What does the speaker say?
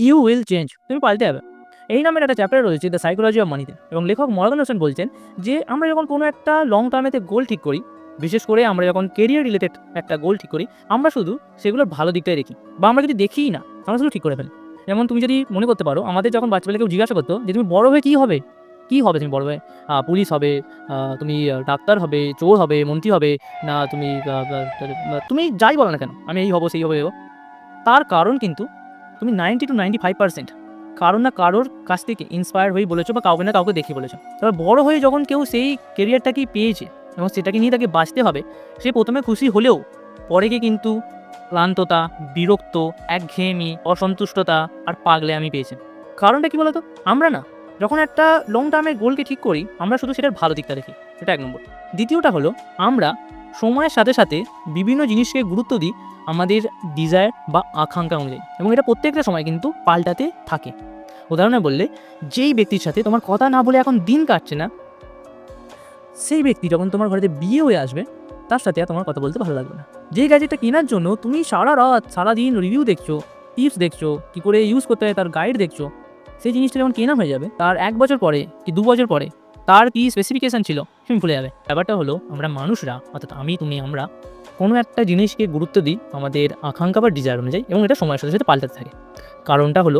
You will change, তুমি পাল্টে যাবে। এই নামের একটা চ্যাপ্টার রয়েছে দ্য সাইকোলজি অফ মানিতে, এবং লেখক মরগান হোসেন বলছেন যে আমরা যখন কোনো একটা লং টার্মেতে গোল ঠিক করি, বিশেষ করে আমরা যখন কেরিয়ার রিলেটেড একটা গোল ঠিক করি, আমরা শুধু সেগুলোর ভালো দিকটাই দেখি, বা আমরা যদি দেখিই না, আমরা শুধু ঠিক করে ফেলি। যেমন তুমি যদি মনে করতে পারো, আমাদের যখন বাচ্চাবেলা কেউ জিজ্ঞাসা করতো যে তুমি বড় হয়ে কী হবে, কী হবে তুমি বড় হয়ে, পুলিশ হবে, তুমি ডাক্তার হবে, চোর হবে, মন্ত্রী হবে, না তুমি তুমি যাই বলো না কেন, আমি এই হবো সেই হবো, তার কারণ কিন্তু তুমি 90 to 95% কারোর না কারোর কাছ থেকে ইন্সপায়ার হয়েই বলেছো, বা কাউকে না কাউকে দেখে বলেছো। তবে বড় হয়ে যখন কেউ সেই কেরিয়ারটাকেই পেয়েছে এবং সেটাকে নিয়ে তাকে বাঁচতে হবে, সে প্রথমে খুশি হলেও পরে গিয়ে কিন্তু ক্লান্ততা, বিরক্ত, একঘেয়েমি, অসন্তুষ্টতা আর পাগলে আমি পেয়েছি। কারণটা কি বলতো? আমরা না যখন একটা লং টার্মের গোলকে ঠিক করি, আমরা শুধু সেটার ভালো দিকটা দেখি, এটা 1 নম্বর। দ্বিতীয়টা হলো, আমরা সময়ের সাথে সাথে বিভিন্ন জিনিসকে গুরুত্ব দিই আমাদের ডিজায়ার বা আকাঙ্ক্ষা অনুযায়ী, এবং এটা প্রত্যেকটা সময় কিন্তু পাল্টাতে থাকে। উদাহরণে বললে, যেই ব্যক্তির সাথে তোমার কথা না বলে এখন দিন কাটছে না, সেই ব্যক্তি যখন তোমার ঘরেতে বিয়ে হয়ে আসবে, তার সাথে আর তোমার কথা বলতে ভালো লাগবে না। যেই গ্যাজেটটা কেনার জন্য তুমি সারা রাত সারাদিন রিভিউ দেখছো, টিপস দেখছো, কী করে ইউজ করতে হয় তার গাইড দেখছো, সেই জিনিসটা যখন কেনা হয়ে যাবে, তার 1 বছর পরে কি 2 বছর পরে তার কী স্পেসিফিকেশান ছিল তুমি ভুলে যাবে। ব্যাপারটা হলো, আমরা মানুষরা, অর্থাৎ আমি, তুমি, আমরা কোনো একটা জিনিসকে গুরুত্ব দিই আমাদের আকাঙ্ক্ষা বা ডিজায়ার অনুযায়ী, এবং এটা সময়ের সাথে সাথে পাল্টাতে থাকে। কারণটা হলো,